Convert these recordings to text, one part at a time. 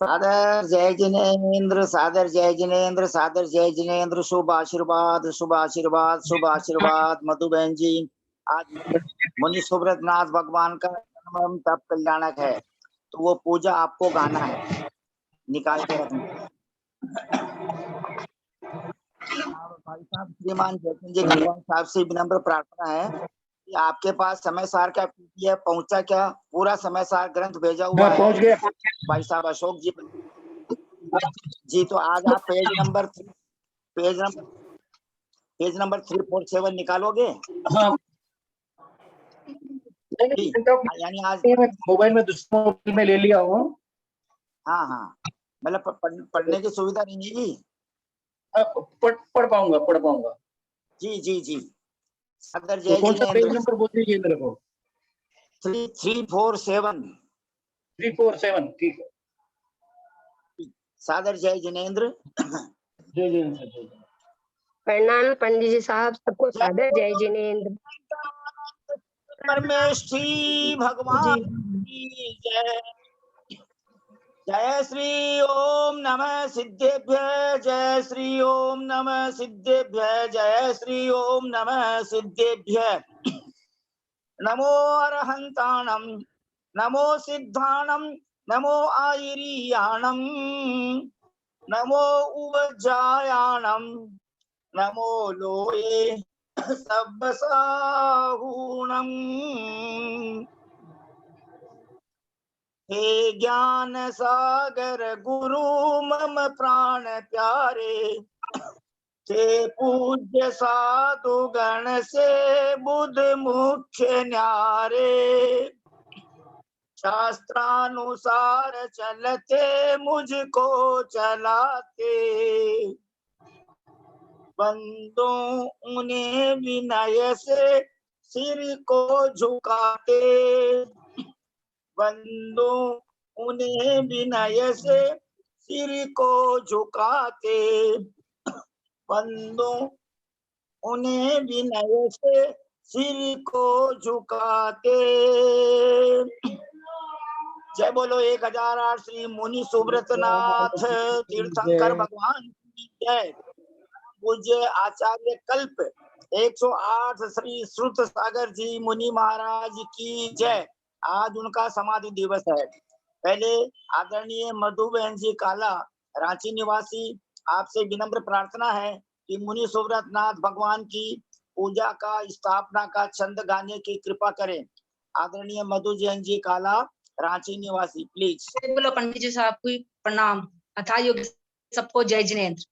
सादर जय जिनेन्द्र, सादर जय जिनेन्द्र, सादर जय जिनेन्द्र। शुभ आशीर्वाद, शुभ आशीर्वाद, शुभ आशीर्वाद। मधु बहन जी, आज मुनि सुब्रत नाथ भगवान का जन्म तब कल्याणक है, तो वो पूजा आपको गाना है, निकाल के रखना। भाई साहब, श्रीमान जयचंद जी गणवान साहब से विनम्र प्रार्थना है कि आपके पास समय सार का PDF पहुंचा क्या? पूरा समय सार ग्रंथ भेजा हुआ है, पहुंच गया भाई साहब अशोक जी। तो आज आप पेज नंबर 347 निकालोगे? हाँ, यानी आज मोबाइल में दूसरे मोबाइल में ले लिया हूँ। हाँ, मतलब पढ़ने की सुविधा नहीं है जी। पढ़ पाऊंगा जी। सादर तो जय कौन सा पेज जिनेन्द्र। नंबर बोल दीजिए मेरे को? 347। 347, ठीक है। सादर जय जिनेन्द्र। जय जिनेन्द्र। प्रणाम पंडित जी साहब, सबको सादर जय जिनेन्द्र। परमेश्वरी भगवान की जय। जय श्री ओम नमः सिद्धेभ्य, जय श्री ओम नमः सिद्धेभ्य, जय श्री ओम नमः सिद्धेभ्य। नमो अरहंताणम, नमो सिद्धाणम, नमो आयिरियाणम, नमो उवज्जायाणम, नमो लोये सब्बसाहूणम। हे ज्ञान सागर गुरु मम प्राण प्यारे, थे पूज्य साधु गण से बुध मुख्य न्यारे। शास्त्रानुसार चलते मुझको चलाते, बंदो उन्हें विनय से सिर को झुकाते, बंदो उन्हें विनय से सिर को झुकाते, बंदो उन्हें विनय से सिर को झुकाते। जय बोलो 1008 श्री मुनि सुब्रत नाथ तीर्थंकर भगवान की जय। पूज्य आचार्य कल्प 108 श्री श्रुत सागर जी मुनि महाराज की जय। आज उनका समाधि दिवस है। पहले आदरणीय मधु बहन जी काला, रांची निवासी, आपसे विनम्र प्रार्थना है कि मुनि सुब्रत नाथ भगवान की पूजा का, स्थापना का छंद गाने की कृपा करें। आदरणीय मधु जैन जी काला, रांची निवासी, प्लीज। बोलो पंडित जी साहब को प्रणाम, अथा योग सबको जय जिनेन्द्र।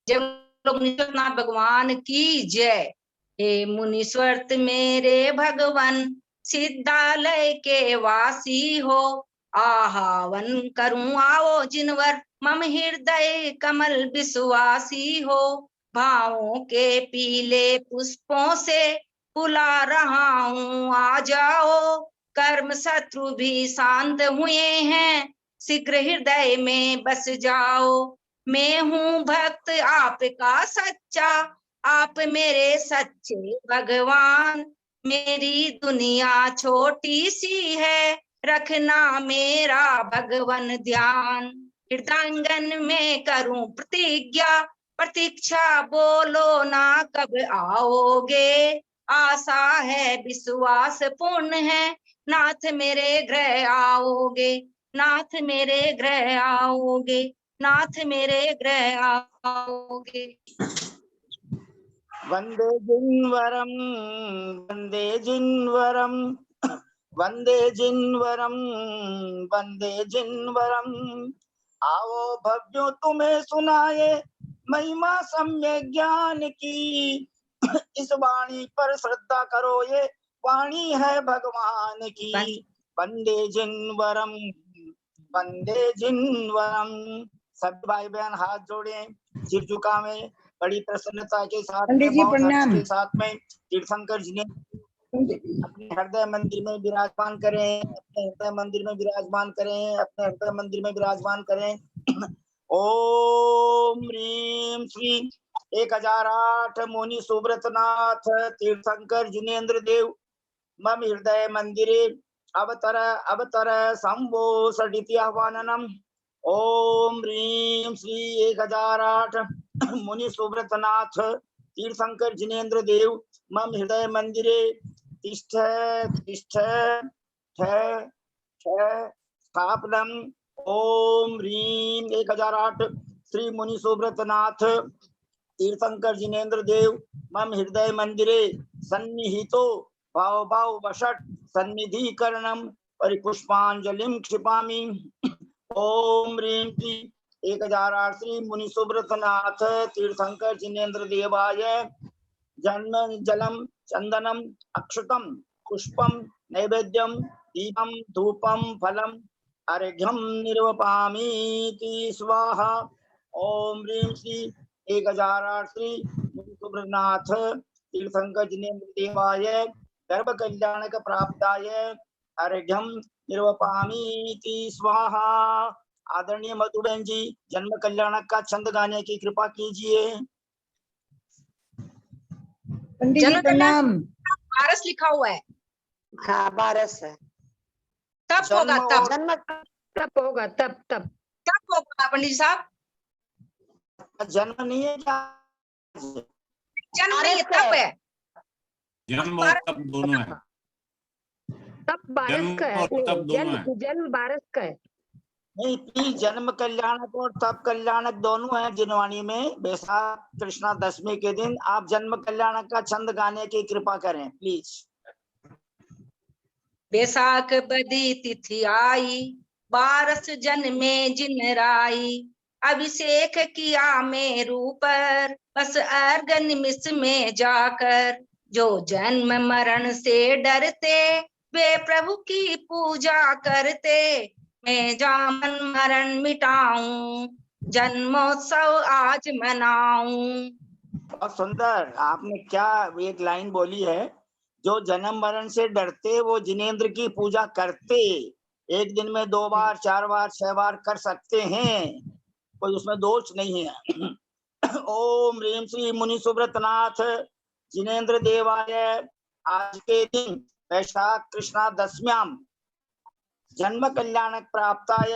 जय बोलो मुनीश्वरनाथ भगवान की जय। हे मुनीश्वर्त मेरे भगवान, सिद्धालय के वासी हो, आहावन करूं आओ जिनवर, मम हृदय कमल विश्वासी हो। भावों के पीले पुष्पों से बुला रहा हूं, आ जाओ। कर्म शत्रु भी शांत हुए हैं, शीघ्र हृदय में बस जाओ। मैं हूँ भक्त आपका सच्चा, आप मेरे सच्चे भगवान। मेरी दुनिया छोटी सी है, रखना मेरा भगवन ध्यान। हृदयांगन में करूं प्रतिज्ञा, प्रतीक्षा बोलो ना कब आओगे। आशा है विश्वास पूर्ण है, नाथ मेरे गृह आओगे। नाथ मेरे गृह आओगे, नाथ मेरे गृह आओगे। वंदे जिन्वरम, वंदे जिन्वरम, वंदे जिन्वरम, वंदे जिन्वरम। आओ भव्यो तुम्हें सुनाए महिमा सम्यक ज्ञान की। इस वाणी पर श्रद्धा करो, ये वाणी है भगवान की। वंदे जिन्वरम, वंदे जिन्वरम। सब भाई बहन हाथ जोड़े, सिर झुकावे, बड़ी प्रसन्नता के साथ में, पंडित जी बहुत हर्ष प्रणाम। के साथ में तीर्थंकर जी ने अपने हृदय मंदिर में विराजमान करें, अपने हृदय मंदिर में विराजमान करें, अपने हृदय मंदिर में विराजमान करें। ओम ह्रीम श्री 1008 मुनि सुब्रतनाथ तीर्थंकर जिनेन्द्र देव मम हृदय मंदिरे अवतर अवतर संभो सडिति आह्वाननम। ओम ह्रीम श्री 1008 मुनि सुब्रतनाथ तीर्थंकर जिनेन्द्र देव मम हृदय मंदिरे तिष्ठ तिष्ठ ठ ठ स्थापनम। ओम ह्रीम 1008 श्री मुनि सुब्रतनाथ तीर्थंकर जिनेन्द्र देव मम हृदय मंदिरे सन्निहितो भाव भाव वशट सन्निधिकरणम परिपुष्पांजलिम क्षिपामि। ओम ह्रीम श्री 1008 श्री मुनि सुब्रतनाथ तीर्थंकर जिनेन्द्र देवाय जन्म जलम चंदनम अक्षतम पुष्पम नैवेद्यम दीपम धूपम फलम अर्घ्यम निर्वपामीति स्वाहा। ओम ह्रीम श्री 1008 श्री मुनि सुब्रतनाथ तीर्थंकर जिनेन्द्र देवाय गर्भ कल्याणक प्राप्ताय अर्घ्यम निर्वपामीति स्वाहा। आदरणीय मधुबन जी, जन्म कल्याणक का छंद गाने की कृपा कीजिए। पंडित जी प्रणाम। पारस लिखा हुआ है, हाँ बारस है। तब होगा, जन्म तब और जन्म तब होगा, तब तब तब होगा पंडित जी साहब। जन्म नहीं है क्या? जन्म नहीं है, तब है। जन्म और तप दोनों है। तब बारस जन्म का है, और तप दोनों है। जन्म बारस का है। नहीं, प्लीज, जन्म कल्याणक और तप कल्याणक दोनों है जिनवाणी में। बैसाख कृष्णा दशमी के दिन आप जन्म कल्याणक का छंद गाने की कृपा करें प्लीज। बैसाख बदी तिथि आई, बारस जन्मे जिन राई। अभिषेक किया मेरू पर, बस अर्घ निमिष में जाकर। जो जन्म मरण से डरते, वे प्रभु की पूजा करते। मैं जामन मरण मिटाऊं, जन्मोत्सव आज मनाऊं। बहुत सुंदर, आपने क्या एक लाइन बोली है। जो जन्म मरण से डरते वो जिनेन्द्र की पूजा करते। एक दिन में 2 बार 4 बार 6 बार कर सकते हैं, कोई उसमें दोष नहीं है। ओम ह्रीम श्री मुनि सुब्रतनाथ जिनेन्द्र देवाय आज के दिन वैशाख कृष्णा दशम्याम जन्म कल्याणक प्राप्ताय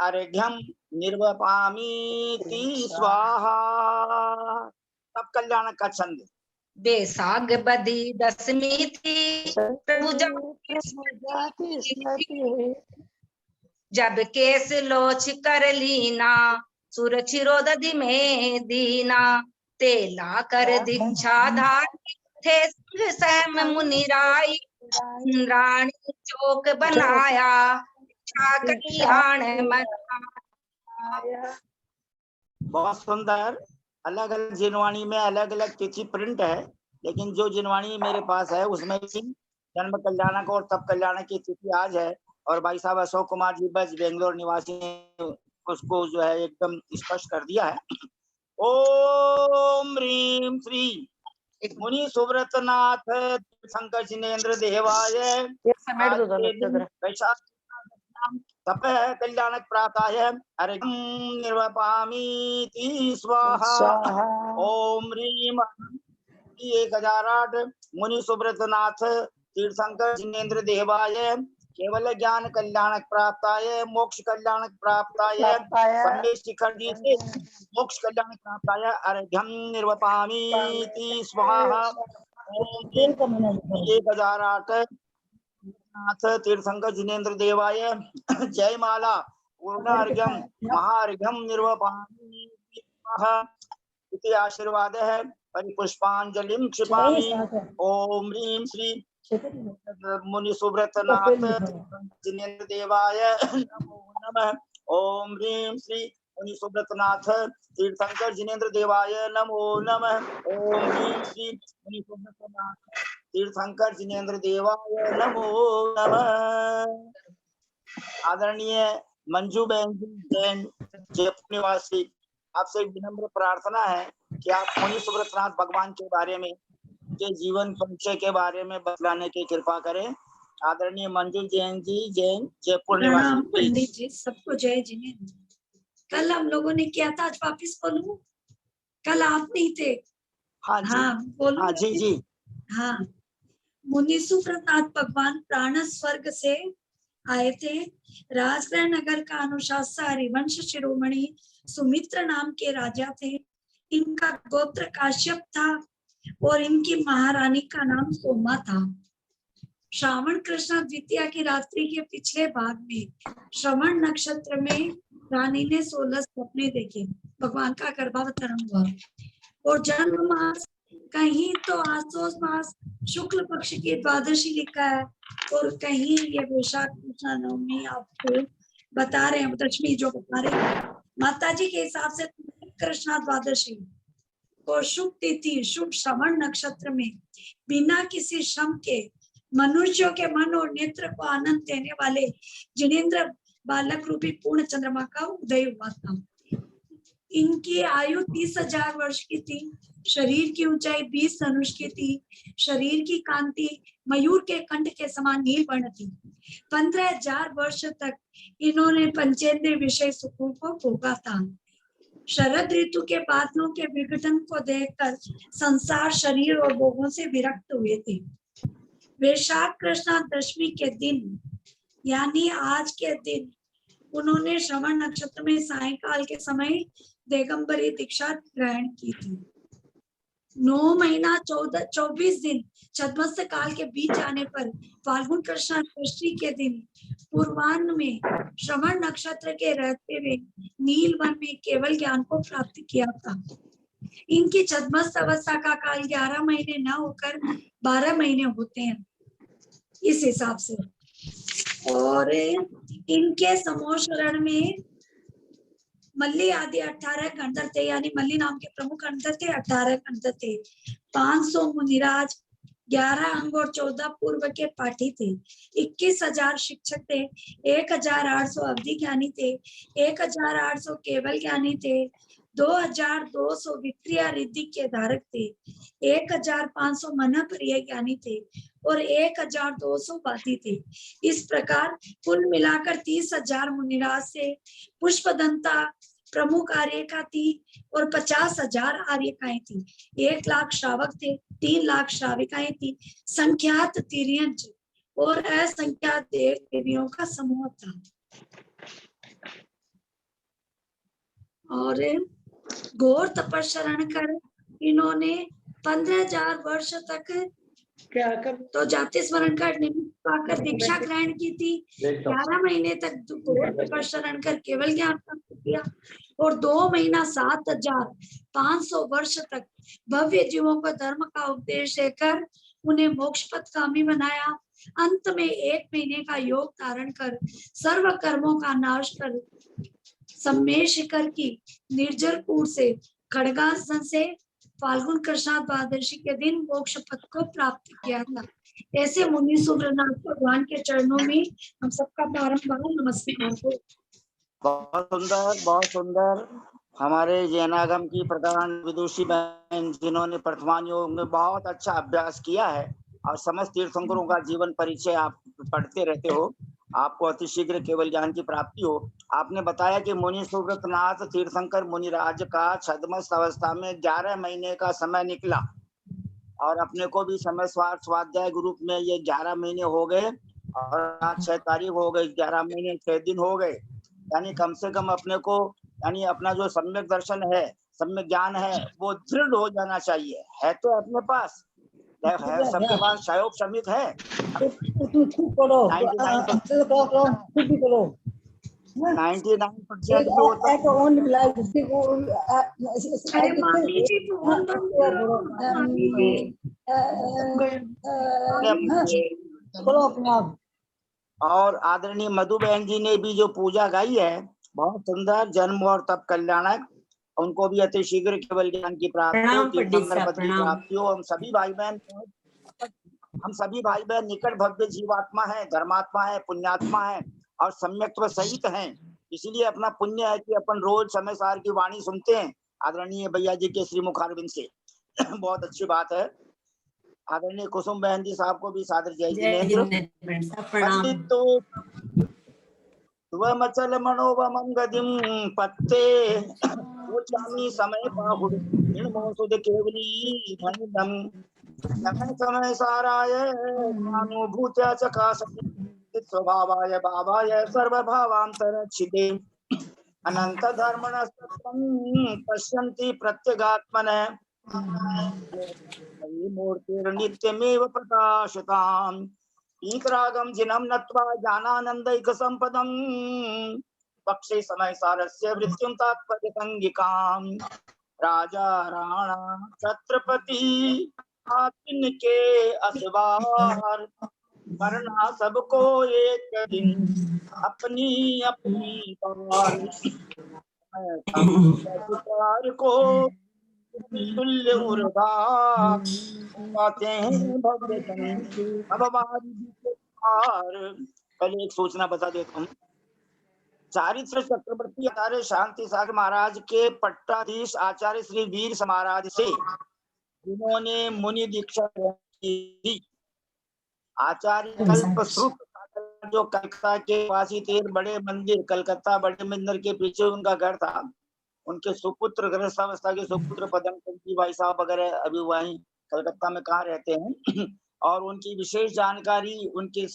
अर्घ्यम निर्वपामीति स्वाहा। तब कल्याणक का छंद। बैसाख बदी दशमी थी, प्रभु जब केस लोच कर लीना। सुर छिरोदधि में दीना, तेला कर दीक्षा धारी। थे संग सहम मुनि राई, इंद्राणी चौक बनाया। कल्याण मनाया। बहुत सुंदर। अलग अलग जिनवाणी में अलग अलग तिथि प्रिंट है, लेकिन जो जिनवाणी मेरे पास है उसमें जन्म कल्याणक और तप कल्याणक की तिथि आज है। और भाई साहब अशोक कुमार जी बस बेंगलोर निवासी ने उसको जो है एकदम स्पष्ट कर दिया है। ओम ह्रीम श्री मुनि सुब्रतनाथ शंकर जिनेन्द्र देवाय वैशाख तप कल्याणक प्राप्ताय अर्घ्यम निर्वपामीति स्वाहा। ओम ह्रीम 1008 मुनि सुब्रतनाथ तीर्थंकर जिनेन्द्र देवाय केवल ज्ञान कल्याणक प्राप्ताय मोक्ष कल्याणक प्राप्ताय संदेश शिखर जी से मोक्ष कल्याणक प्राप्ताय अर्घ्यम निर्वपामीति स्वाहा। ओम 1008 सुब्रतनाथ तीर्थंकर जिनेन्द्र देवाय जयमाला पूर्णार्घ्यम महार्घ्यम निर्वपामि इति आशीर्वाद है। परिपुष्पांजलिं क्षिपामि। ओम ह्रीं श्री मुनि सुब्रतनाथ जिनेन्द्र देवाय नमो नमः। ओम ह्रीं श्री मुनि सुब्रतनाथ तीर्थंकर जिनेन्द्र देवाय नमो नमः। ओम ह्रीं श्री मुनि सुब्रतनाथ तीर्थंकर जिनेन्द्र देवाय नमो नमः। आदरणीय मंजू बहन जी जैन जयपुर निवासी, आपसे विनम्र प्रार्थना है कि आप मुनि सुब्रतनाथ भगवान के बारे में, के जीवन परिचय के बारे में बतलाने की कृपा करें। आदरणीय मंजू जैन जी जैन जयपुर प्रणाम निवासी। पंडित जी, सबको जय जिनेन्द्र। कल हम लोगों ने किया था, आज वापिस बोलूं? कल आप नहीं थे। हाँ जी, हाँ बोलूं? हाँ जी जी। हाँ, मुनि सुब्रतनाथ भगवान प्राण स्वर्ग से आए थे। राजगृह नगर का अनुशासन हरिवंश शिरोमणि सुमित्र नाम के राजा थे। इनका गोत्र काश्यप था और इनकी महारानी का नाम सोमा था। श्रावण कृष्ण द्वितीया की रात्रि के पिछले भाग में श्रवण नक्षत्र में रानी ने 16 सपने देखे। भगवान का गर्भावतरण हुआ और जन्म मास कहीं तो आसोस मास शुक्ल पक्ष की द्वादशी लिखा है और कहीं ये वैशाख कृष्ण नवमी आपको बता रहे हैं, दशमी जो बता रहे हैं माता जी के हिसाब से कृष्णा द्वादशी और शुभ तिथि शुभ श्रवण नक्षत्र में बिना किसी श्रम के मनुष्यों के मन और नेत्र को आनंद देने वाले जिनेन्द्र बालक रूपी पूर्ण चंद्रमा का उदय हुआ था। इनकी आयु 30,000 वर्ष की थी। शरीर की ऊंचाई 20 धनुष की थी। शरीर की कांति मयूर के कंठ के समान नील वर्ण थी। 15,000 वर्ष तक इन्होंने पंचेंद्रिय विषय सुखों को भोगा था। शरद ऋतु के बादलों के विघटन को देखकर संसार शरीर और भोगों से विरक्त हुए थे। वैशाख कृष्णा दशमी के दिन यानी आज के दिन उन्होंने श्रवण नक्षत्र में सायंकाल के समय दिगंबरी दीक्षा ग्रहण की थी। 9 महीना 24 दिन छद्मस्त काल के बीच जाने पर फाल्गुन कृष्ण षष्ठी के दिन पूर्वाह्न में श्रवण नक्षत्र के रहते हुए नीलवन में केवल ज्ञान को प्राप्त किया था। इनकी छद्मस्त अवस्था का काल 11 महीने न होकर 12 महीने होते हैं इस हिसाब से। और इनके समोशरण में मल्ली आदि 18 गणधर थे, यानी मल्ली नाम के प्रमुख गणधर थे। 18 गणधर थे। 500 मुनिराज, 11 अंग और 14 पूर्व के पाठी थे। 21,000 शिक्षक थे। 1,800 अवधि ज्ञानी थे। 1,800 केवल ज्ञानी थे। 2,200 विक्रिया रिद्धि के धारक थे। 1,500 मन प्रिय ज्ञानी थे और 1,200 वादी थे। इस प्रकार कुल मिलाकर 30,000 मुनिराज से पुष्पदंता प्रमुख आर्यिका थी और 50,000 आर्यिकाएं थी। 1 लाख श्रावक थे। 3 लाख श्राविकाएं थी। संख्यात तिर्यंच और असंख्यात देव देवियों का समूह था। और घोर तपस्या कर इन्होंने 15,000 वर्ष तक क्या कर तो जाति स्मरण कर निमित्त पाकर दीक्षा ग्रहण की थी। 11 महीने तक घोर तपस्या कर केवल ज्ञान प्राप्त किया और 2 महीना 7,500 वर्ष तक भव्य जीवों को धर्म का उपदेश देकर उन्हें मोक्ष पथगामी बनाया। अंत में 1 महीने का योग धारण कर सर्व कर्मों का नाश कर सम्मेय शिखर की निर्जरपुर से खड़गासन से फाल्गुन कृष्णा द्वादशी के दिन मोक्ष पथ को प्राप्त किया था। ऐसे मुनि सुब्रतनाथ भगवान के चरणों में हम सबका बारंबार नमस्कार हो। बहुत सुंदर, बहुत सुंदर। हमारे जैनागम की प्रधान विदुषी बहन जिन्होंने प्रथमान योग में बहुत अच्छा अभ्यास किया है और समस्त तीर्थंकरों का जीवन परिचय आप पढ़ते रहते हो, आपको अतिशीघ्र केवल ज्ञान की प्राप्ति हो। आपने बताया कि मुनि सुब्रतनाथ तीर्थंकर मुनिराज का छद्मस्त अवस्था में 11 महीने का समय निकला और अपने को भी समय स्वाध्याय ग्रुप में ये 11 महीने हो गए और आज 6 तारीख हो गई। 11 महीने 6 दिन हो गए, यानी कम से कम अपने को, यानी अपना जो सम्यक दर्शन है, सम्यक ज्ञान है, वो दृढ़ हो जाना चाहिए। है तो अपने पास, सबके पास सहयोग समित है। तू खूब पढ़ो, 99% खुद भी पढ़ो। 99% भी होता है। अरे मामी जी फोन बंद करो, मामी जी पढ़ो अपने आप। और आदरणीय मधु बहन जी ने भी जो पूजा गाई है बहुत सुंदर, जन्म और तप कल्याणक, उनको भी अति शीघ्र केवल ज्ञान की प्राप्ति हो, तीर्थंकर पद की प्राप्ति हो। हम सभी भाई बहन निकट भव्य जीवात्मा है, धर्मात्मा है, पुण्यात्मा है और सम्यक्त्व सहित हैं। इसीलिए अपना पुण्य है कि अपन रोज समय सार की वाणी सुनते हैं आदरणीय भैया जी के श्री मुखारविंद से। बहुत अच्छी बात है। आदरणीय कुसुम बहन जी साहब को भी सादर जय जिनेंद्र। पंडितो स्वमचल मनोवमं गदिं पत्ते ऊचामी समय बाहुड निर्मोसुद केवली धनिदम समय साराय ज्ञानोभूत्या चकासति स्वभावाय भावाय सर्वभावांतरच्छिदे अनंत धर्मणस्तत्त्वं पश्यन्ति प्रत्यगात्मनः मूर्तिर्नित्यमेव प्रकाशताम् ईतरागम जिनम नत्वा ज्ञानानंदैक संपदम पक्षे समय सारस्य वृत्तिं तात्पर्य संगिकाम राजा राणा छत्रपति आतिन के असवार मरना सबको एक दिन अपनी अपनी बार को तुल्य उर्धा पाते हैं भव्य जन। अब पहले एक सूचना बता देता हूँ। चारित्र चक्रवर्ती आचार्य शांति सागर महाराज के पट्टाधीश आचार्य श्री वीर महाराज से जिन्होंने मुनि दीक्षा की थी, आचार्य कल्पश्रुत जो कलकत्ता के वासी थे, बड़े मंदिर कलकत्ता बड़े मंदिर के पीछे उनका घर था। उनके सुपुत्र गृहस्थावस्था के सुपुत्र पदम जी भाई साहब वगैरह अभी वहीं कलकत्ता में कहाँ रहते हैं। और उनकी विशेष जानकारी उनके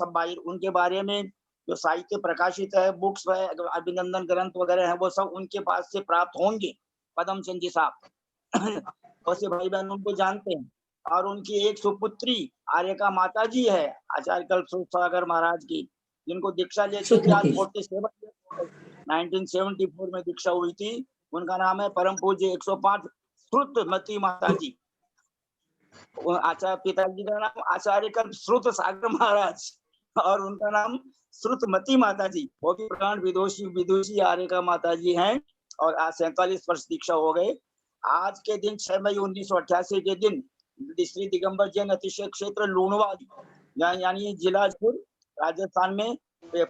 उनके बारे में जो साहित्य प्रकाशित है, बुक्स है, अभिनंदन ग्रंथ वगैरह है, वो सब उनके पास से प्राप्त होंगे। पदम चंद जी साहब वैसे भाई बहन उनको जानते हैं। और उनकी एक सुपुत्री आर्यका माता जी है आचार्य कल्पश्रुत सागर महाराज की, जिनको दीक्षा लेते थे आज 1974 में दीक्षा हुई थी। उनका नाम है परम पूज्य 105 श्रुतमती माता जी। आचार्य पिताजी का नाम आचार्य कल्पश्रुत सागर महाराज और उनका नाम श्रुतमती माता जी। वो भी प्राण विदुषी आर्यका माता जी हैं और आज 47 वर्ष दीक्षा हो गए। आज के दिन 6 मई 1988 के दिन श्री दिगंबर जैन अतिशय क्षेत्र लूणवा यानी जिला राजस्थान में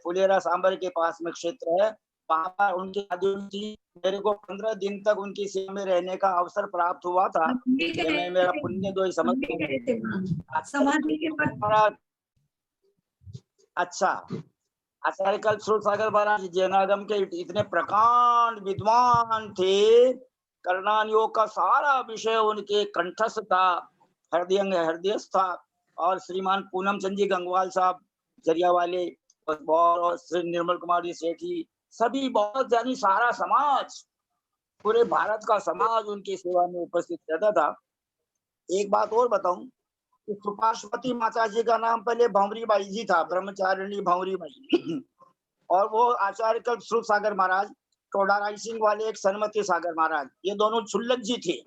फुलेरा सांबर के पास में क्षेत्र है, वहां पर उनके माध्यम से मेरे को 15 दिन तक उनकी सेवा में रहने का अवसर प्राप्त हुआ था। मैं मेरा पुण्य दो समझ समाधि के बाद। अच्छा, आचार्य कल्पश्रुत सागर महाराज जैनागम के इतने प्रकांड विद्वान थे, करणान योग का सारा विषय उनके कंठस्थ था, हृदयस्थ था। और श्रीमान पूनम चंद जी गंगवाल साहब जरिया वाले और श्री निर्मल कुमार जी सेठी, सभी बहुत यानी सारा समाज, पूरे भारत का समाज उनकी सेवा में उपस्थित रहता था। एक बात और बताऊं कि सुपार्श्वती माता जी का नाम पहले भंवरी बाई जी था, ब्रह्मचारिणी भंवरी बाई और वो आचार्य कल्पश्रुत सागर महाराज, टोडा राय सिंह वाले एक सन्मति सागर महाराज, ये दोनों छुल्लक जी थे।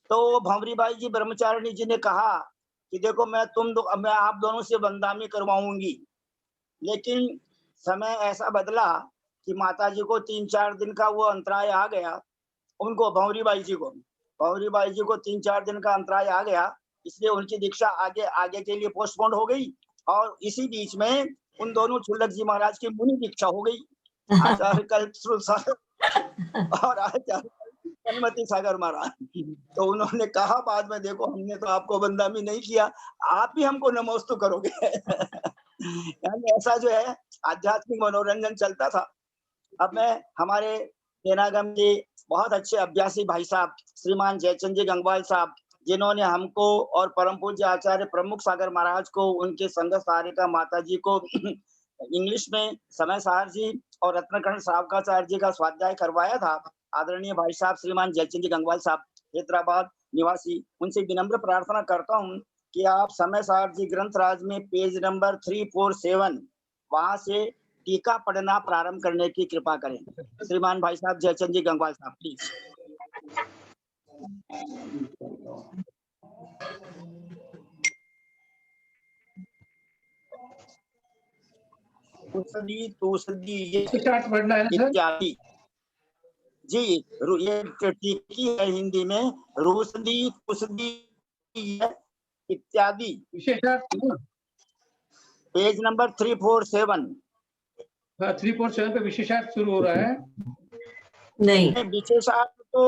तो भंवरी बाई जी ब्रह्मचारिणी जी ने कहा कि देखो मैं आप दोनों से बंदामी करवाऊंगी, लेकिन समय ऐसा बदला कि माता जी को 3-4 दिन का वो अंतराय आ गया। उनको भंवरी बाई जी को 3-4 दिन का अंतराय आ गया, इसलिए उनकी दीक्षा आगे के लिए पोस्टपोन हो गई। और इसी बीच में उन दोनों छुल्लक जी महाराज की मुनि दीक्षा हो गई, आचार्य कल्पश्रुत सागर और आचार्य सन्मति सागर महाराज। तो उन्होंने कहा बाद में, देखो हमने तो आपको बंदामी नहीं किया, आप ही हमको नमोस्तु करोगे। यानी ऐसा जो है आध्यात्मिक मनोरंजन चलता था। अब मैं हमारे जैनागम के बहुत अच्छे अभ्यासी भाई साहब श्रीमान जयचंद जी गंगवाल साहब, जिन्होंने हमको और परम पूज्य आचार्य प्रमुख सागर महाराज को, उनके संघ सारिका माता जी को इंग्लिश में समय सार जी और रत्नकर्ण सावकाचार्य जी का स्वाध्याय करवाया था। आदरणीय भाई साहब श्रीमान जयचंद जी गंगवाल साहब हैदराबाद निवासी, उनसे विनम्र प्रार्थना करता हूँ कि आप समय सारथी ग्रंथराज में पेज नंबर 347 वहां से टीका पढ़ना प्रारंभ करने की कृपा करें। श्रीमान भाई साहब जयचंद जी गंगवाल साहब प्लीज। तुसदी ये स्टार्ट पढ़ना है ना सर? इत्यादि जी, ये टीकी है हिंदी में, रूसदी तुसदी ये इत्यादि, विशेषार्थ पेज नंबर 347। 347 पे विशेषार्थ शुरू हो रहा है। नहीं, विशेषार्थ तो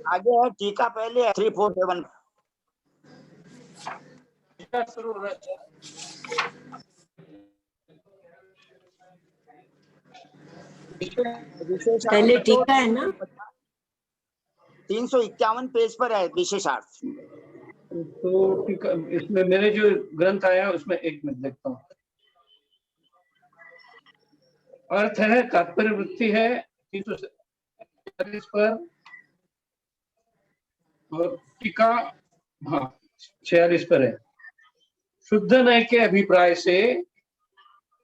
आगे है, टीका पहले है 347। विशेषार्थ शुरू हो रहा है। पहले टीका है ना? 351 पेज पर है विशेषार्थ। तो टीका इसमें मेरे जो ग्रंथ आया उसमें एक मिनट देखता हूँ। अर्थ है, तात्पर्य वृत्ति है 346 पर, और टीका हाँ 46 पर है। शुद्ध नय के अभिप्राय से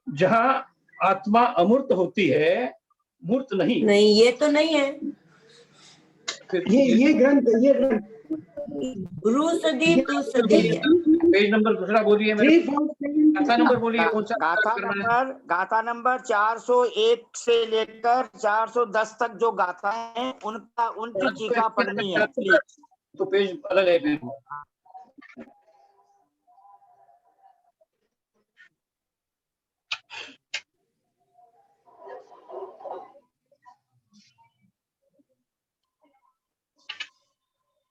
जहाँ आत्मा अमूर्त होती है, मूर्त नहीं। नहीं, ये तो नहीं है। ये ग्रंथ रूसदी तुसदी है। पेज नंबर दूसरा बोलिए, मेरे गाथा नंबर बोलिए, कौन सा गाथा नंबर 401 से लेकर 410 तक जो गाथा है उनकी टीका पढ़नी है प्लीज। तो पेज अलग है फिर।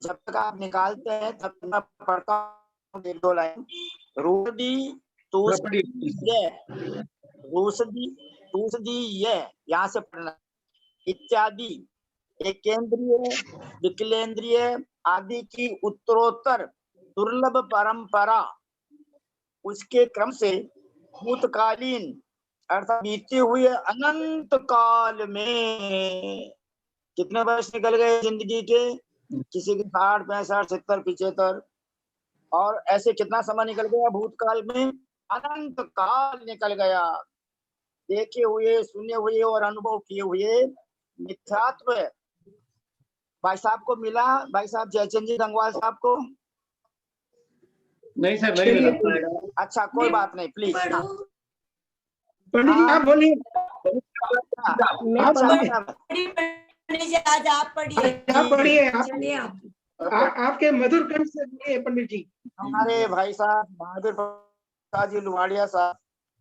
जब तक आप निकालते हैं तब तक मैं पढ़ता हूँ 1-2 लाइन। रूसदी तुसदी ये यहाँ से पढ़ना इत्यादि एकेंद्रिय विकलेंद्रिय आदि की उत्तरोत्तर दुर्लभ परंपरा, उसके क्रम से भूतकालीन अर्थात बीते हुए अनंत काल में कितने वर्ष निकल गए जिंदगी के, किसी के 60, 65, 70, 75, और ऐसे कितना समय निकल गया भूतकाल में, अनंत काल निकल गया। देखे हुए, सुने हुए और अनुभव किए हुए मिथ्यात्व भाई साहब को मिला, भाई साहब जयचंद जी गंगवाल साहब को नहीं सर, नहीं मिला। अच्छा कोई बात नहीं प्लीज। पंडित जी आप बोलिए। आज आप पढ़िए। आप पढ़िए, चलिए आप आपके मधुर कंठ से बोलिए पंडित जी। हमारे भाई साहब बहादुर प्रसाद जी लुवाड़िया साहब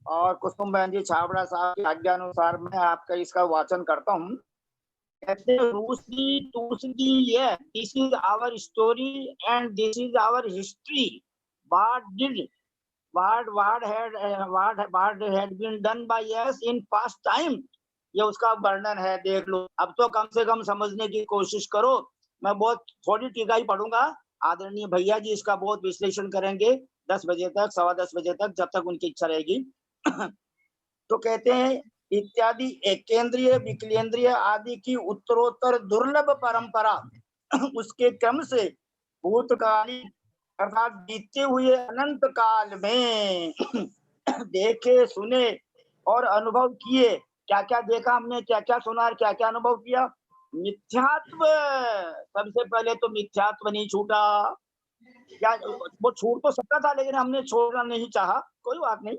और कुसुम बहन जी छाबड़ा साहब की आज्ञानुसार मैं आपका इसका वाचन करता हूँ। कहते हैं रूसदी तुसदी ये, this is our story and this is our history. what had been done by us in past time, ये उसका वर्णन है, देख लो। अब तो कम से कम समझने की कोशिश करो। मैं बहुत थोड़ी टीका ही पढ़ूंगा, आदरणीय भैया जी इसका बहुत विश्लेषण करेंगे 10 बजे तक, 10:15 बजे तक, जब तक उनकी इच्छा रहेगी। तो कहते हैं इत्यादि एकेंद्रिय विकलेंद्रिय आदि की उत्तरोत्तर दुर्लभ परंपरा, उसके क्रम से भूतकालीन अर्थात बीते हुए अनंत काल में देखे, सुने और अनुभव किए। क्या क्या देखा हमने, क्या क्या सुना और क्या क्या अनुभव किया। मिथ्यात्व, सबसे पहले तो मिथ्यात्व नहीं छूटा। क्या वो छूट तो सकता था, लेकिन हमने छोड़ना नहीं चाहा, कोई बात नहीं।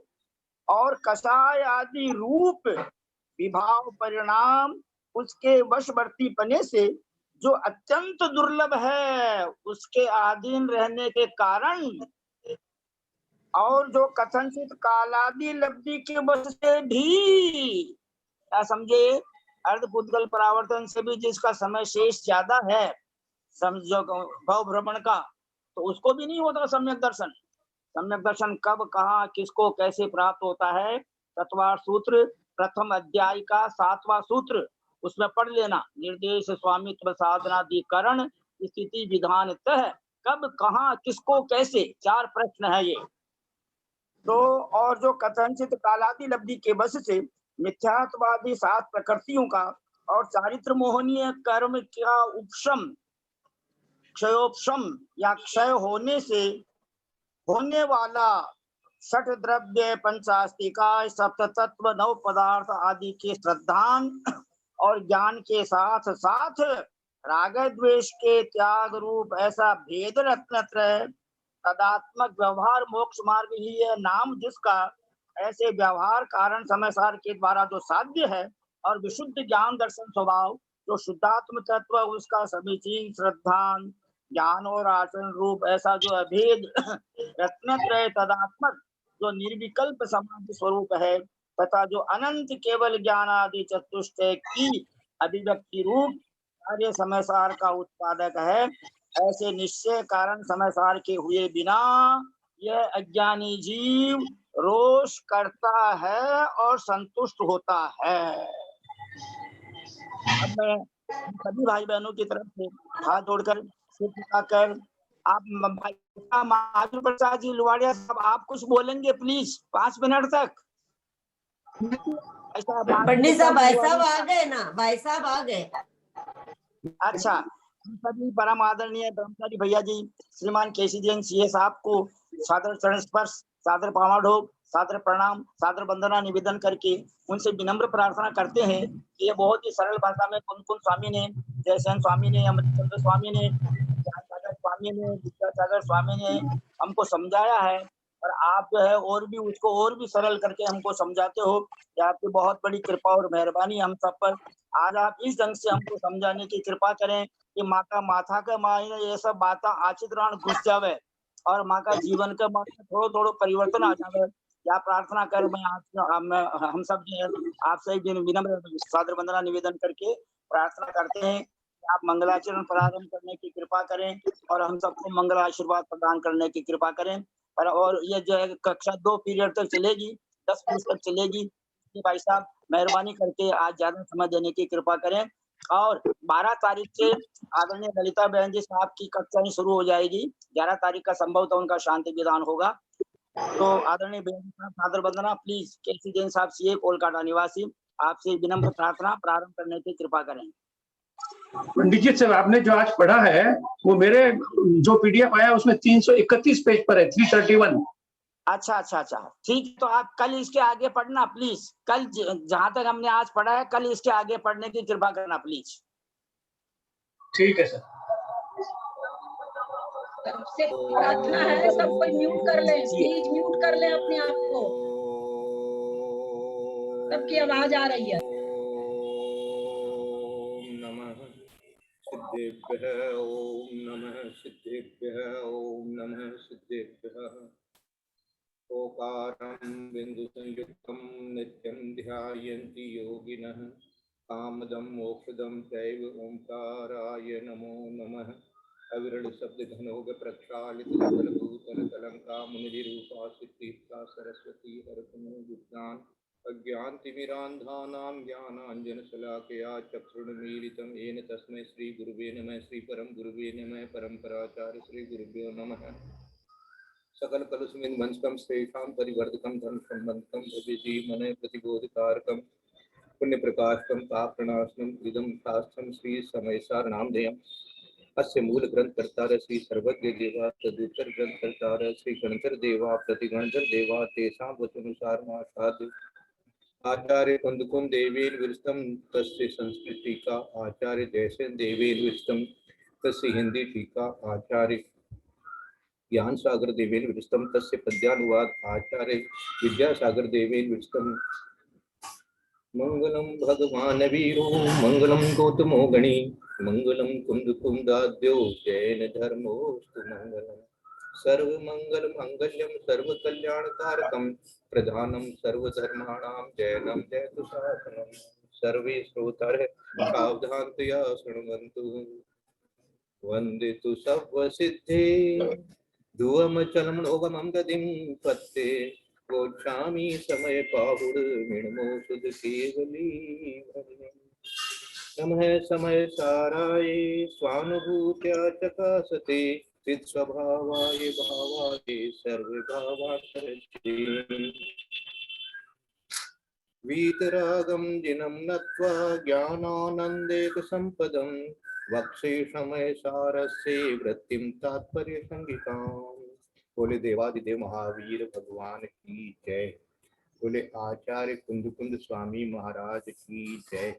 और कषाय आदि रूप विभाव परिणाम, उसके वशवर्ती पने से जो अत्यंत दुर्लभ है, उसके अधीन रहने के कारण, और जो कथनचित कालादि लब्धि के वश से भी, क्या समझे, अर्धपुद्गल परावर्तन से भी जिसका समय शेष ज्यादा है, समझो भव भ्रमण का, तो उसको भी नहीं होता सम्यक दर्शन। सम्यक दर्शन कब, कहाँ, किसको, कैसे प्राप्त होता है, तत्वार सूत्र प्रथम अध्याय का 7वां सूत्र, उसमें पढ़ लेना। निर्देश स्वामित्व साधनाधिकरण स्थिति विधान तह, कब, कहाँ, किसको, कैसे, 4 प्रश्न है ये। तो और जो कथनचित कालादि लब्धि के वश से मिथ्यात्वादी 7 प्रकृतियों का और चारित्र मोहनीय कर्म का उपशम, क्षयोपशम या क्षय होने से होने वाला षट द्रव्य पंचास्तिका सप्त तत्व नव पदार्थ आदि के श्रद्धान और ज्ञान के साथ साथ राग द्वेष के त्याग रूप ऐसा भेद रत्नत्रय तदात्मक व्यवहार मोक्ष मार्ग ही है नाम जिसका, ऐसे व्यवहार कारण समय सार के द्वारा जो साध्य है और विशुद्ध ज्ञान दर्शन स्वभाव जो शुद्धात्म तत्व उसका समीचीन श्रद्धान ज्ञान और आचरण रूप ऐसा जो अभेद रत्नत्रय तदात्मक जो निर्विकल्प समाधि स्वरूप है तथा जो अनंत केवल ज्ञान आदि चतुष्टय की अभिव्यक्ति रूप कार्य समय सार का उत्पादक है, ऐसे निश्चय कारण समय सार के हुए बिना यह अज्ञानी जीव रोष करता है और संतुष्ट होता है। अब मैं सभी भाई बहनों की तरफ से हाथ जोड़कर सिर झुकाकर आप महावीर प्रसाद जी लुवाड़िया साहब आप कुछ बोलेंगे प्लीज 5 मिनट तक। पंडित साहब भाई साहब आ गए ना, भाई साहब आ गए। अच्छा, सभी परम आदरणीय ब्रह्मचारी भैया जी श्रीमान केसी जैन सीए साहब को सादर चरण स्पर्श, सादर पावाढोक, सादर प्रणाम, सादर वंदना निवेदन करके उनसे विनम्र प्रार्थना करते हैं कि ये बहुत ही सरल भाषा में कुन स्वामी ने, जयसेन स्वामी ने, अमृतचंद्र स्वामी ने, स्वामी ने, विद्यासागर स्वामी ने हमको समझाया है और आप जो है और भी उसको और भी सरल करके हमको समझाते हो। ये आपकी बहुत बड़ी कृपा और मेहरबानी हम सब पर। आज आप इस ढंग से हमको समझाने की कृपा करें कि माँ का माथा का मायने ये सब बातें आचित्राण घुस जावे और माँ का जीवन का थोड़ा थोड़ा परिवर्तन आ जावे। या प्रार्थना कर मैं हम सब जो है आपसे विनम्र सादर वंदना निवेदन करके प्रार्थना करते हैं कि आप मंगलाचरण प्रारंभ करने की कृपा करें और हम सबको मंगल आशीर्वाद प्रदान करने की कृपा करें। और ये जो है कक्षा 2 पीरियड तक चलेगी, 10 मिनट तक चलेगी। भाई साहब मेहरबानी करके आज ज्यादा समय देने की कृपा करें। और 12 तारीख से आदरणीय ललिता बहन जी साहब की कक्षाएं शुरू हो जाएगी। 11 तारीख का संभवतः उनका शांति विधान होगा। तो आदरणीय बहन जी साहब सादर वंदना। प्लीज केसी जैन साहब सीए कोलकाता निवासी आपसे विनम्र प्रार्थना प्रारंभ करने की कृपा करें। पंडित जी सर आपने जो आज पढ़ा है वो मेरे जो पीडीएफ आया उसमें 331 पेज पर है, 331। अच्छा ठीक। तो आप कल इसके आगे पढ़ना प्लीज। कल जहां तक हमने आज पढ़ा है कल इसके आगे पढ़ने की कृपा करना प्लीज। ठीक है सर। सबसे प्रार्थना है सब कोई म्यूट कर लें, प्लीज म्यूट कर लें अपने आप को, सबकी आवाज आ रही है। सिद्धेभ्यः ओम नमः सिद्धेभ्यः ओम नमः सिद्धेभ्यः। ओकारं बिन्दुसंयुक्तं नित्यं ध्यायन्ति योगिनः कामदं मोक्षदं चैव ओंकाराय नमो नमः। अविरल शब्द घनोग प्रक्षालित सकल भूतल कलंका मुनिरूपा सिद्धिका सरस्वती हरतमो विज्ञान अज्ञानतिमिरान्धानां ज्ञानाञ्जनशलाकया चक्षुरुन्मीलितं येन तस्मै श्री गुरुवे नमः। श्री परम गुरुवे नमः। परम्पराचार्य श्री गुरुभ्यो नमः। सकल कलुषमिन वंशकं श्रेषां परिवर्धकं धर्म संबंधकं भवेति मन प्रतिबोधकारकं पुण्य प्रकाशकं पापप्रणाशनं इदं शास्त्रं श्री समयसार नामधेयम्। अस्य मूल ग्रंथ कर्तार श्री सर्वज्ञ देवा तदुत्तर ग्रंथ कर्तार श्री गणधर देवा प्रतिगणधर देवा तेषां वचनुसार मासाद आचार्य कुंदकुंद देवेन विरस्तम तस्य संस्कृत टीका आचार्य जयसेन देवेन विरस्तम तस्य हिंदी टीका आचार्य ज्ञान सागर देवेन विरस्तम तस्य पद्यानुवाद आचार्य विद्यासागर देवेन विरस्तम। मंगलम भगवान वीरो मंगलम गौतमो गणी मंगलम कुंदकुंदाद्यो जैन धर्मोस्तु मंगलम। सर्वमंगल मंगल्यम सर्वकल्याणकारकम प्रधानम सर्वधर्माणां जैनम जयतु शासनम। सर्वे श्रोतारः सावधानतया शृण्वन्तु। वन्दितु सर्वसिद्धे धुवमचलमनोगमं गतिं पत्ते गोच्छामि समय पाहुर्मिणमोषध केवली नमः। समय साराय स्वानुभूत्या चकासते चित्स्वभावाय भावाय सर्वभावार्थरक्षे। वीतरागं जिनं नत्वा ज्ञानानन्देकसम्पदं वक्षे समय सारस्य वृत्तिं तात्पर्यसंहिताम्। बोले देवादिदेव महावीर भगवान की जय। बोले आचार्य कुंद कुंद स्वामी महाराज की जय।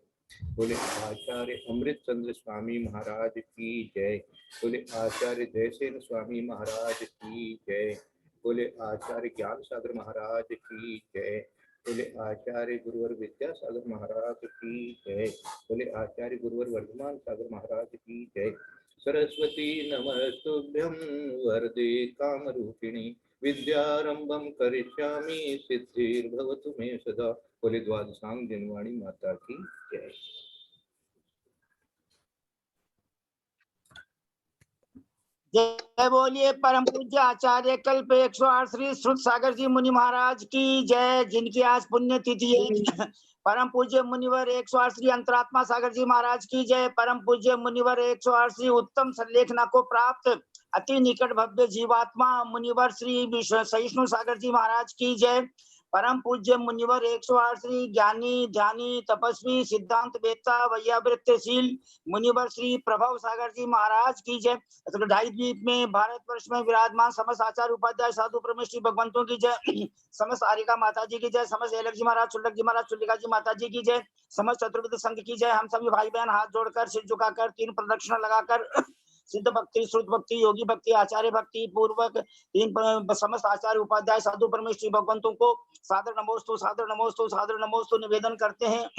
बोले आचार्य अमृत चंद्र स्वामी महाराज की जय। बोले आचार्य जयसेन स्वामी महाराज की जय। बोले आचार्य ज्ञान सागर महाराज की जय। बोले आचार्य गुरुवर विद्यासागर महाराज की जय। बोले आचार्य गुरुवर वर्धमान सागर महाराज की जय। सरस्वती नमस्तुभ्यं वरदे कामरूपिणी विद्यारंभं करिष्यामि सिद्धिर्भवतु मे सदा। बोले द्वादशांग जनवाणी माता की जय। जय बोलिए परम पूज्य आचार्य कल्प 108 श्री श्रुत सागर जी मुनि महाराज की जय, जिनकी आज पुण्य तिथि है। परम पूज्य मुनिवर 108 श्री अंतरात्मा सागर जी महाराज की जय। परम पूज्य मुनिवर 108 श्री उत्तम संलेखना को प्राप्त अति निकट भव्य जीवात्मा मुनिवर श्री सहिष्णु सागर जी महाराज की जय। परम पूज्य मुनिवर 108 श्री ज्ञानी ध्यानी तपस्वी सिद्धांत वेत्ता वैयावृत्तशील मुनिवर श्री प्रभव सागर जी महाराज की जय। ढाई द्वीप में भारतवर्ष में विराजमान समस्त आचार्य उपाध्याय साधु परमेश्वरी भगवंतों की जय। समस्त आरिका माता जी की जय। समस्त एलक जी महाराज चुल्लक जी महाराज चुल्लिका जी माता जी की जय। समस्त चतुर्विध संघ की जय। हम सभी भाई बहन हाथ जोड़कर सिर झुकाकर 3 प्रदक्षिणा लगाकर सिद्ध भक्ति श्रुत भक्ति योगी भक्ति आचार्य भक्ति पूर्वक 3 समस्त आचार्य उपाध्याय साधु परमेश्वरी भगवंतों को सादर नमोस्तु सादर नमोस्तु सादर नमोस्तु निवेदन करते हैं।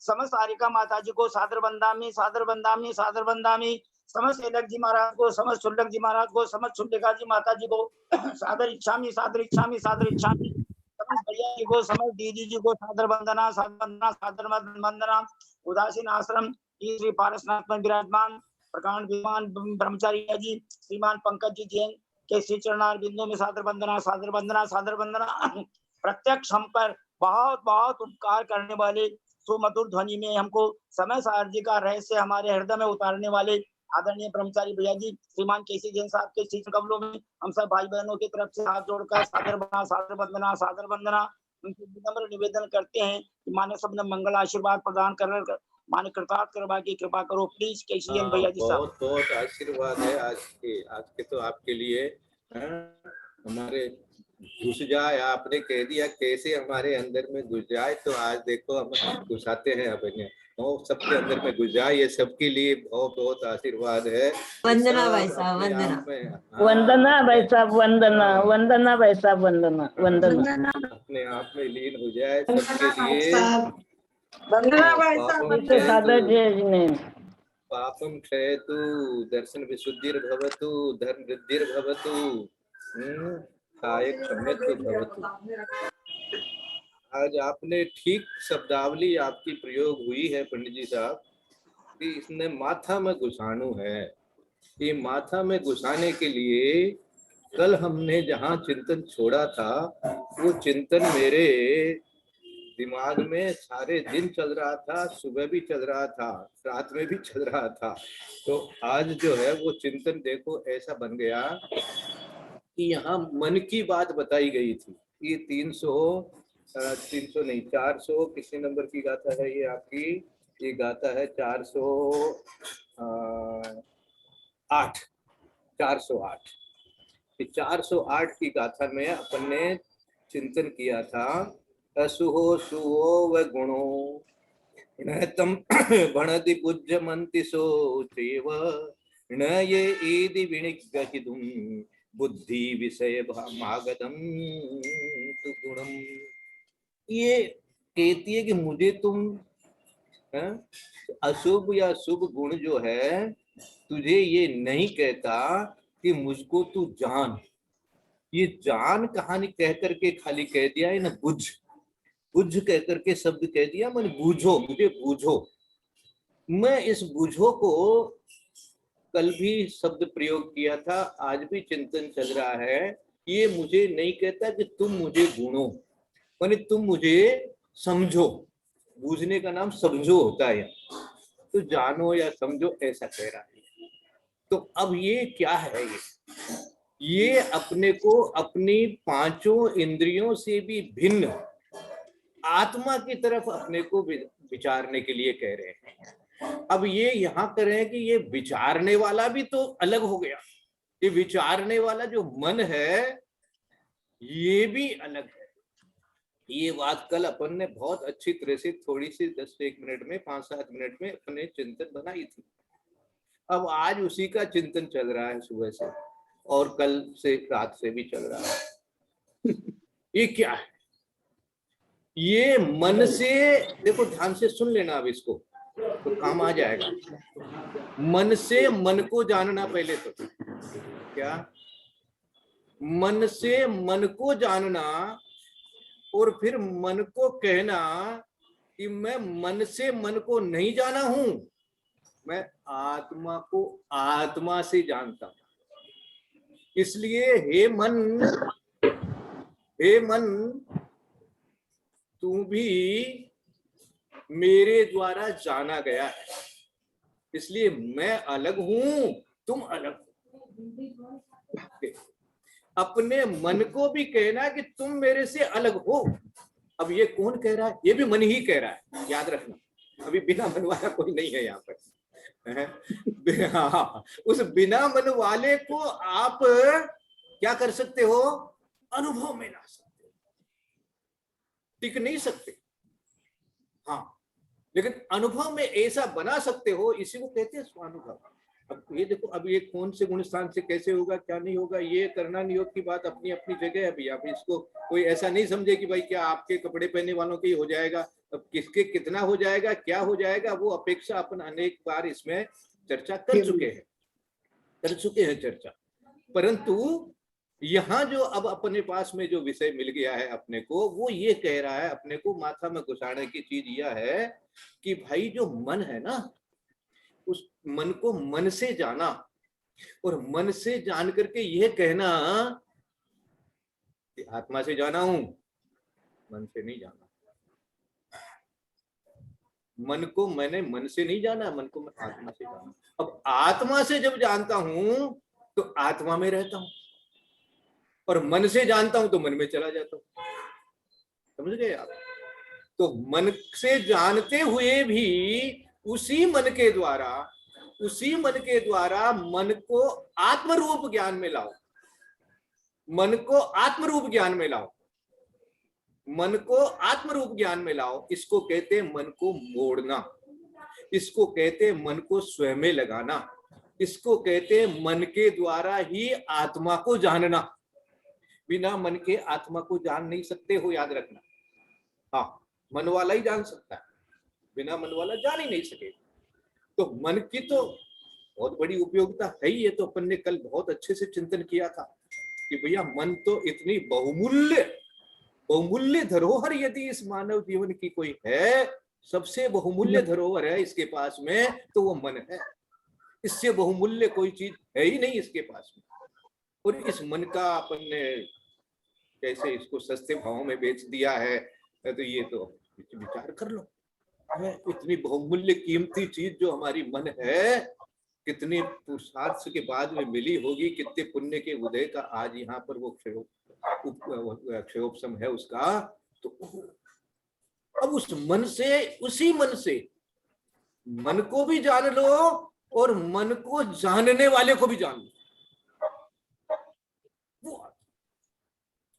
समस्त आरिका माता जी को सादर बंदामी सादर बंदामी सादर बंदामी। समस्त एलक जी महाराज को समस्त चुल्लक जी महाराज को समस्त चुल्लिका जी माता जी को सादर इच्छामी सादर इच्छामी सादर इच्छामी। समस्त भैया जी को समस्त दीदी जी को सादर वंदना सादर वंदना सादर वंदना। उदासीन आश्रम की श्री पारसनाथ में विराजमान प्रकांड विमान ब्रह्मचारी जी श्रीमान पंकज जी जैन के श्री चरणार बिंदु में सादर वंदना सादर वंदना सादर वंदना। प्रत्यक्ष हम पर बहुत बहुत उपकार करने वाले सुमधुर ध्वनि में हमको समय सार जी का रहस्य हमारे हृदय में उतारने वाले आदरणीय ब्रह्मचारी भैया जी श्रीमान केसी जैन साहब के श्री कमलों में हम सब भाई बहनों की तरफ से हाथ जोड़कर सादर वंदना सादर वंदना सादर वंदना उनसे विनम्र निवेदन करते हैं कि माने सबने मंगल आशीर्वाद प्रदान कर माने कृतार्थ करवा की कृपा करो प्लीज केसी जैन भैया जी साहब। बहुत बहुत आशीर्वाद है आज के तो आपके लिए हमारे घुस जाए, आपने कह दिया कैसे हमारे अंदर में घुस जाए, तो आज देखो हम घुसाते हैं अपने सबके अंदर में घुस जाए। ये सबके लिए बहुत बहुत आशीर्वाद है। वंदना भाई साहब वंदना वंदना भाई साहब वंदना वंदना भाई साहब वंदना वंदना अपने आप में लीन हो जाए सबके लिए। पापम क्षयतु दर्शन विशुद्धिर्भवतु धर्म वृद्धिर्भवतु कायक सम्यक् भवतु। आज आपने ठीक शब्दावली आपकी प्रयोग हुई है पंडित जी साहब कि इसने माथा में घुसाणु है। ये माथा में घुसाने के लिए कल हमने जहाँ चिंतन छोड़ा था वो चिंतन मेरे दिमाग में सारे दिन चल रहा था, सुबह भी चल रहा था, रात में भी चल रहा था। तो आज जो है वो चिंतन देखो ऐसा बन गया कि यहाँ मन की बात बताई गई थी। ये 300 नहीं 400 किसी नंबर की गाथा है ये आपकी, ये गाथा है 408 408 की गाथा में अपन ने चिंतन किया था असुहो सुहो व गुणो तम भणति पूज्यमन्ति सो चैव न ये ईदि विनिग्रहितुं बुद्धि विषय मागधम तु गुणम। ये कहती है कि मुझे तुम अशुभ या शुभ गुण जो है तुझे ये नहीं कहता कि मुझको तू जान। ये जान कहानी कह करके खाली कह दिया है ना, बुझ बुझ कह करके शब्द कह दिया, मैंने बूझो, मुझे बूझो। मैं इस बूझो को कल भी शब्द प्रयोग किया था, आज भी चिंतन चल रहा है। ये मुझे नहीं कहता कि तुम मुझे गुणो, मैंने तुम मुझे समझो। बूझने का नाम समझो होता है, तो जानो या समझो ऐसा कह रहा है। तो अब ये क्या है, ये अपने को अपनी पांचों इंद्रियों से भी भिन्न आत्मा की तरफ अपने को विचारने के लिए कह रहे हैं। अब ये यहाँ करें कि ये विचारने वाला भी तो अलग हो गया। ये विचारने वाला जो मन है ये भी अलग है। ये बात कल अपन ने बहुत अच्छी तरह से थोड़ी सी 10-1 मिनट में 5-7 मिनट में अपने चिंतन बनाई थी। अब आज उसी का चिंतन चल रहा है सुबह से, और कल से रात से भी चल रहा है। ये क्या है? ये मन से, देखो ध्यान से सुन लेना अब इसको, तो काम आ जाएगा। मन से मन को जानना पहले तो क्या? मन से मन को जानना, और फिर मन को कहना कि मैं मन से मन को नहीं जाना हूं, मैं आत्मा को आत्मा से जानता हूं। इसलिए हे मन तू भी मेरे द्वारा जाना गया है, इसलिए मैं अलग हूं, तुम अलग हो। अपने मन को भी कहना कि तुम मेरे से अलग हो। अब ये कौन कह रहा है? ये भी मन ही कह रहा है, याद रखना। अभी बिना मन वाला कोई नहीं है यहाँ पर। हाँ, उस बिना मन वाले को आप क्या कर सकते हो? अनुभव में ला सकते हो। टिक नहीं सकते, हाँ, लेकिन अनुभव में ऐसा बना सकते हो, इसी को कहते हैं स्वानुभव। अब ये देखो, अब ये कौन से गुण स्थान से कैसे होगा, क्या नहीं होगा, ये करना नियोग की बात अपनी अपनी जगह है भैया। अब इसको कोई ऐसा नहीं समझे कि भाई क्या आपके कपड़े पहनने वालों के ही हो जाएगा। अब किसके कितना हो जाएगा, क्या हो जाएगा, वो अपेक्षा अपन अनेक बार इसमें चर्चा कर चुके हैं चर्चा। परंतु यहाँ जो अब अपने पास में जो विषय मिल गया है अपने को, वो ये कह रहा है अपने को माथा में घुसाने की चीज यह है कि भाई जो मन है ना, उस मन को मन से जाना, और मन से जान करके यह कहना कि आत्मा से जाना हूं, मन से नहीं जाना। मन को मैंने मन से नहीं जाना, मन को मैं आत्मा से जाना। अब आत्मा से जब जानता हूं तो आत्मा में रहता हूं, और मन से जानता हूं तो मन में चला जाता हूं। समझ गए आप? तो मन से जानते हुए भी उसी मन के द्वारा मन को आत्मरूप ज्ञान में लाओ, मन को आत्मरूप ज्ञान में लाओ, मन को आत्मरूप ज्ञान में लाओ। इसको कहते हैं मन को मोड़ना, इसको कहते हैं मन को स्वयं में लगाना, इसको कहते हैं मन के द्वारा ही आत्मा को जानना। बिना मन के आत्मा को जान नहीं सकते हो, याद रखना। हाँ, मन वाला ही जान सकता है, बिना मन वाला जान ही नहीं सकेगा। तो मन की तो बहुत बड़ी उपयोगिता है ही। ये तो अपन ने कल बहुत अच्छे से चिंतन किया था कि भैया मन तो इतनी बहुमूल्य धरोहर यदि इस मानव जीवन की कोई है, सबसे बहुमूल्य धरोहर है इसके पास में, तो वो मन है। इससे बहुमूल्य कोई चीज है ही नहीं इसके पास में। और इस मन का अपन ने कैसे इसको सस्ते भाव में बेच दिया है, तो ये तो विचार कर लो। इतनी बहुमूल्य कीमती चीज जो हमारी मन है, कितने पुरुषार्थ के बाद में मिली होगी, कितने पुण्य के उदय का आज यहाँ पर वो क्षयोपशम है उसका। तो अब उस मन से, उसी मन से मन को भी जान लो और मन को जानने वाले को भी जान लो।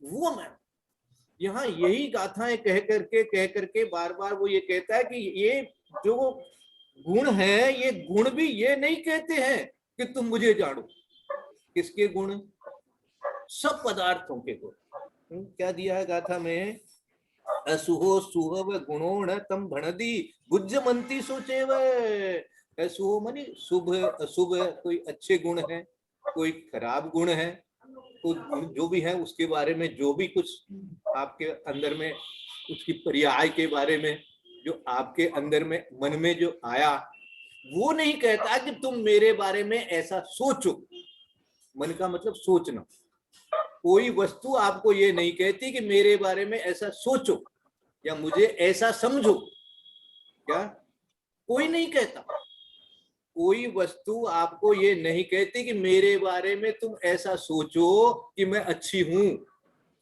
वो मैं यहाँ यही गाथाएं कह करके बार बार वो ये कहता है कि ये जो गुण है, ये गुण भी ये नहीं कहते हैं कि तुम मुझे जानो। किसके गुण? सब पदार्थों के गुण। क्या दिया है गाथा में? असुहो सुहव गुणोण तम भणदी गुज्जमंती सोचेव। असुहो मानी शुभ अशुभ, कोई अच्छे गुण है, कोई खराब गुण है, तो जो भी है उसके बारे में, जो भी कुछ आपके अंदर में उसकी पर्याय के बारे में जो आपके अंदर में मन में जो आया, वो नहीं कहता कि तुम मेरे बारे में ऐसा सोचो। मन का मतलब सोचना। कोई वस्तु आपको ये नहीं कहती कि मेरे बारे में ऐसा सोचो या मुझे ऐसा समझो। क्या? कोई नहीं कहता। कोई वस्तु आपको ये नहीं कहती कि मेरे बारे में तुम ऐसा सोचो कि मैं अच्छी हूं।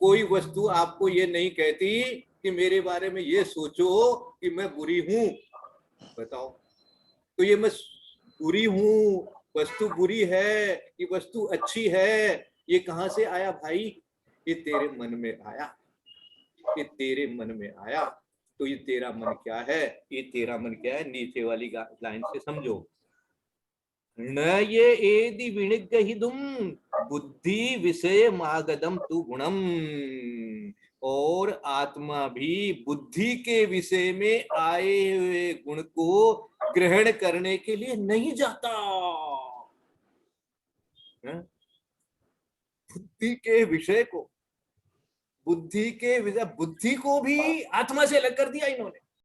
कोई वस्तु आपको ये नहीं कहती कि मेरे बारे में ये सोचो कि मैं बुरी हूं। बताओ, तो ये मैं बुरी हूं, वस्तु बुरी है, ये वस्तु अच्छी है, ये कहां से आया भाई? ये तेरे मन में आया, ये तेरे मन में आया। तो ये तेरा मन क्या है, ये तेरा मन क्या है, नीचे वाली लाइन से समझो। न ये एदि विनिग्रहितुम बुद्धि विषय मागदम तु गुणम, और आत्मा भी बुद्धि के विषय में आए हुए गुण को ग्रहण करने के लिए नहीं जाता। बुद्धि के विषय को, बुद्धि के विषय, बुद्धि को भी आत्मा से अलग कर दिया इन्होंने।